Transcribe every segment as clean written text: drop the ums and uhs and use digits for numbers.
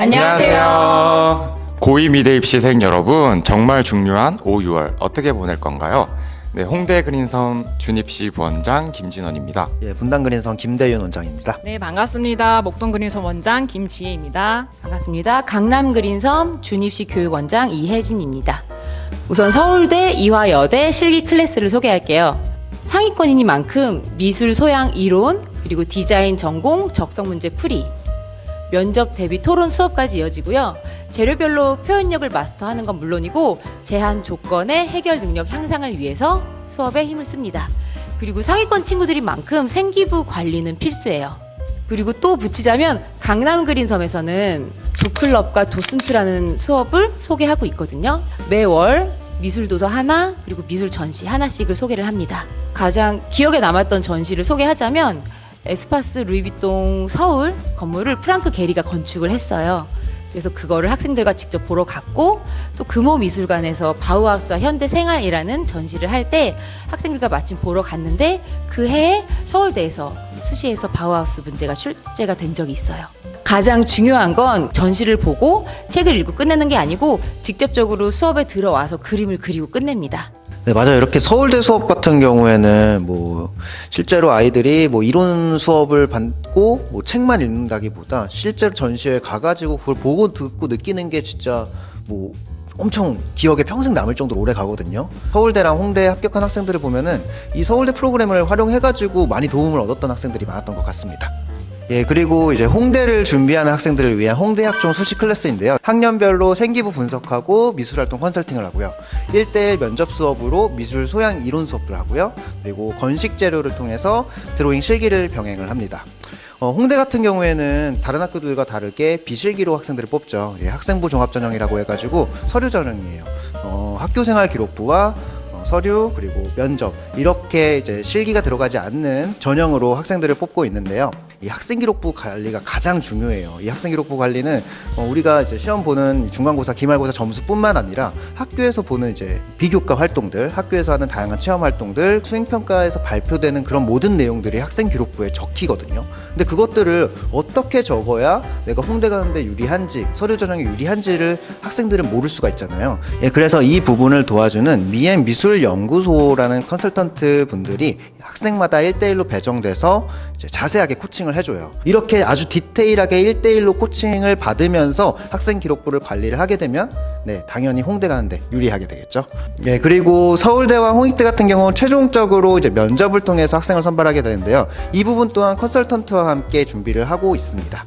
안녕하세요. 고2 미대 입시생 여러분, 정말 중요한 5, 6월 어떻게 보낼 건가요? 네, 홍대 그린섬 준입시 부원장 김진원입니다. 예, 분당 그린섬 김대윤 원장입니다. 네, 반갑습니다. 목동 그린섬 원장 김지혜입니다. 반갑습니다. 강남 그린섬 준입시 교육원장 이혜진입니다. 우선 서울대 이화여대 실기 클래스를 소개할게요. 상위권이니만큼 미술 소양 이론, 그리고 디자인 전공 적성 문제 풀이, 면접 대비 토론 수업까지 이어지고요. 재료별로 표현력을 마스터하는 건 물론이고 제한 조건의 해결 능력 향상을 위해서 수업에 힘을 씁니다. 그리고 상위권 친구들인 만큼 생기부 관리는 필수예요. 그리고 또 붙이자면 강남 그린섬에서는 북클럽과 도슨트라는 수업을 소개하고 있거든요. 매월 미술 도서 하나, 그리고 미술 전시 하나씩을 소개를 합니다. 가장 기억에 남았던 전시를 소개하자면 에스파스 루이비통 서울 건물을 프랑크 게리가 건축을 했어요. 그래서 그거를 학생들과 직접 보러 갔고, 또 금호미술관에서 바우하우스와 현대생활이라는 전시를 할 때 학생들과 마침 보러 갔는데 그 해에 서울대에서 수시에서 바우하우스 문제가 출제가 된 적이 있어요. 가장 중요한 건 전시를 보고 책을 읽고 끝내는 게 아니고 직접적으로 수업에 들어와서 그림을 그리고 끝냅니다. 네, 맞아요. 이렇게 서울대 수업 같은 경우에는 실제로 아이들이 이론 수업을 받고 책만 읽는다기보다 실제로 전시회 가가지고 그걸 보고 듣고 느끼는 게 진짜 엄청 기억에 평생 남을 정도로 오래 가거든요. 서울대랑 홍대에 합격한 학생들을 보면은 이 서울대 프로그램을 활용해가지고 많이 도움을 얻었던 학생들이 많았던 것 같습니다. 예, 그리고 이제 홍대를 준비하는 학생들을 위한 홍대 학종 수시 클래스인데요. 학년별로 생기부 분석하고 미술활동 컨설팅을 하고요. 1대1 면접 수업으로 미술 소양 이론 수업을 하고요. 그리고 건식 재료를 통해서 드로잉 실기를 병행을 합니다. 홍대 같은 경우에는 다른 학교들과 다르게 비실기로 학생들을 뽑죠. 예, 학생부 종합전형이라고 해가지고 서류 전형이에요. 학교생활 기록부와 서류 그리고 면접 이렇게 이제 실기가 들어가지 않는 전형으로 학생들을 뽑고 있는데요. 이 학생기록부 관리가 가장 중요해요. 이 학생기록부 관리는 우리가 이제 시험 보는 중간고사, 기말고사 점수뿐만 아니라 학교에서 보는 이제 비교과 활동들, 학교에서 하는 다양한 체험 활동들, 수행평가에서 발표되는 그런 모든 내용들이 학생기록부에 적히거든요. 근데 그것들을 어떻게 적어야 내가 홍대 가는데 유리한지, 서류 전형에 유리한지를 학생들은 모를 수가 있잖아요. 예, 그래서 이 부분을 도와주는 미엔 미술연구소라는 컨설턴트 분들이 학생마다 1대1로 배정돼서 이제 자세하게 코칭을 해줘요. 이렇게 아주 디테일하게 1대1로 코칭을 받으면서 학생 기록부를 관리를 하게 되면 당연히 홍대 가는데 유리하게 되겠죠. 예, 그리고 서울대와 홍익대 같은 경우는 최종적으로 이제 면접을 통해서 학생을 선발하게 되는데요. 이 부분 또한 컨설턴트와 함께 준비를 하고 있습니다.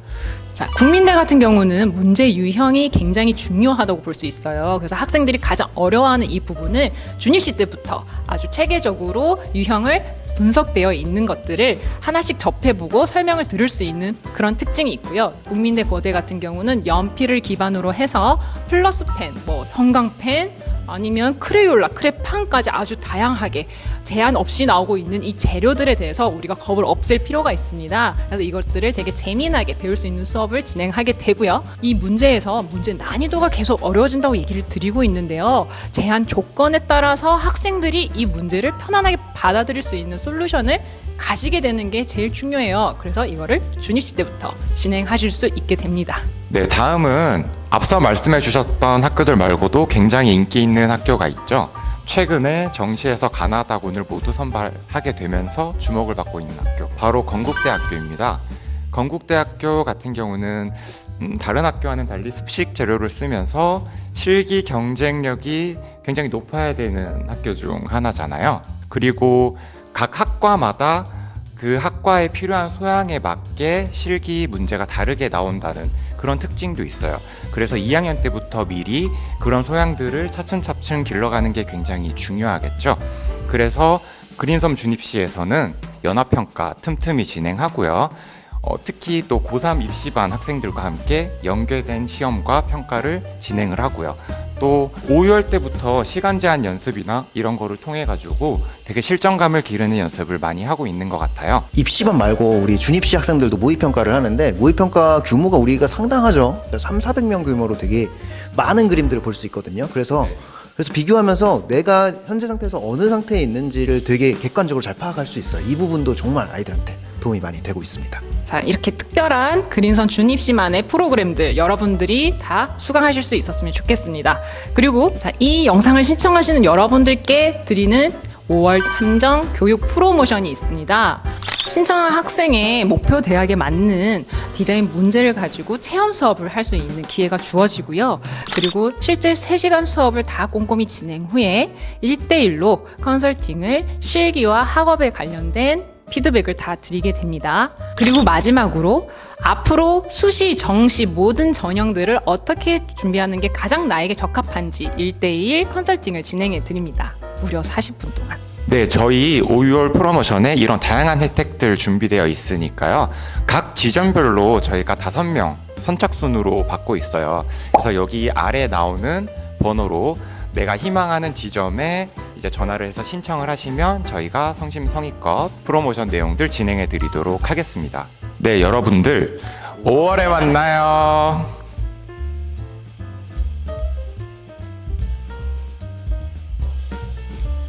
자, 국민대 같은 경우는 문제 유형이 굉장히 중요하다고 볼 수 있어요. 그래서 학생들이 가장 어려워하는 이 부분을 준입시 때부터 아주 체계적으로 유형을 분석되어 있는 것들을 하나씩 접해보고 설명을 들을 수 있는 그런 특징이 있고요. 국민대 고대 같은 경우는 연필을 기반으로 해서 플러스펜, 형광펜, 아니면 크레올라, 크레판까지 아주 다양하게 제한 없이 나오고 있는 이 재료들에 대해서 우리가 겁을 없앨 필요가 있습니다. 그래서 이것들을 되게 재미나게 배울 수 있는 수업을 진행하게 되고요. 이 문제에서 문제 난이도가 계속 어려워진다고 얘기를 드리고 있는데요. 제한 조건에 따라서 학생들이 이 문제를 편안하게 받아들일 수 있는 솔루션을 가지게 되는 게 제일 중요해요. 그래서 이거를 준입시 때부터 진행하실 수 있게 됩니다. 네, 다음은 앞서 말씀해 주셨던 학교들 말고도 굉장히 인기 있는 학교가 있죠. 최근에 정시에서 가나다군을 모두 선발하게 되면서 주목을 받고 있는 학교, 바로 건국대학교입니다. 건국대학교 같은 경우는 다른 학교와는 달리 습식 재료를 쓰면서 실기 경쟁력이 굉장히 높아야 되는 학교 중 하나잖아요. 그리고 각 학과마다 그 학과에 필요한 소양에 맞게 실기 문제가 다르게 나온다는 그런 특징도 있어요. 그래서 2학년 때부터 미리 그런 소양들을 차츰차츰 길러가는 게 굉장히 중요하겠죠. 그래서 그린섬 준입시에서는 연합평가 틈틈이 진행하고요. 특히 또 고3 입시반 학생들과 함께 연계된 시험과 평가를 진행을 하고요. 또 5, 6월 때부터 시간 제한 연습이나 이런 거를 통해 가지고 되게 실전감을 기르는 연습을 많이 하고 있는 것 같아요. 입시반 말고 우리 준입시 학생들도 모의평가를 하는데 모의평가 규모가 우리가 상당하죠. 300~400명 규모로 되게 많은 그림들을 볼 수 있거든요. 그래서 비교하면서 내가 현재 상태에서 어느 상태에 있는지를 되게 객관적으로 잘 파악할 수 있어요. 이 부분도 정말 아이들한테 도움이 많이 되고 있습니다. 자, 이렇게 특별한 그린선 준입시만의 프로그램들 여러분들이 다 수강하실 수 있었으면 좋겠습니다. 그리고 자, 이 영상을 신청하시는 여러분들께 드리는 5월 함정 교육 프로모션이 있습니다. 신청한 학생의 목표 대학에 맞는 디자인 문제를 가지고 체험 수업을 할 수 있는 기회가 주어지고요. 그리고 실제 3시간 수업을 다 꼼꼼히 진행 후에 1대1로 컨설팅을 실기와 학업에 관련된 피드백을 다 드리게 됩니다. 그리고 마지막으로 앞으로 수시, 정시 모든 전형들을 어떻게 준비하는 게 가장 나에게 적합한지 1대1 컨설팅을 진행해 드립니다. 무려 40분 동안. 네, 저희 5, 6월 프로모션에 이런 다양한 혜택들 준비되어 있으니까요. 각 지점별로 저희가 5명 선착순으로 받고 있어요. 그래서 여기 아래 나오는 번호로 내가 희망하는 지점에 이제 전화를 해서 신청을 하시면 저희가 성심성의껏 프로모션 내용들 진행해 드리도록 하겠습니다. 네, 여러분들 5월에 만나요.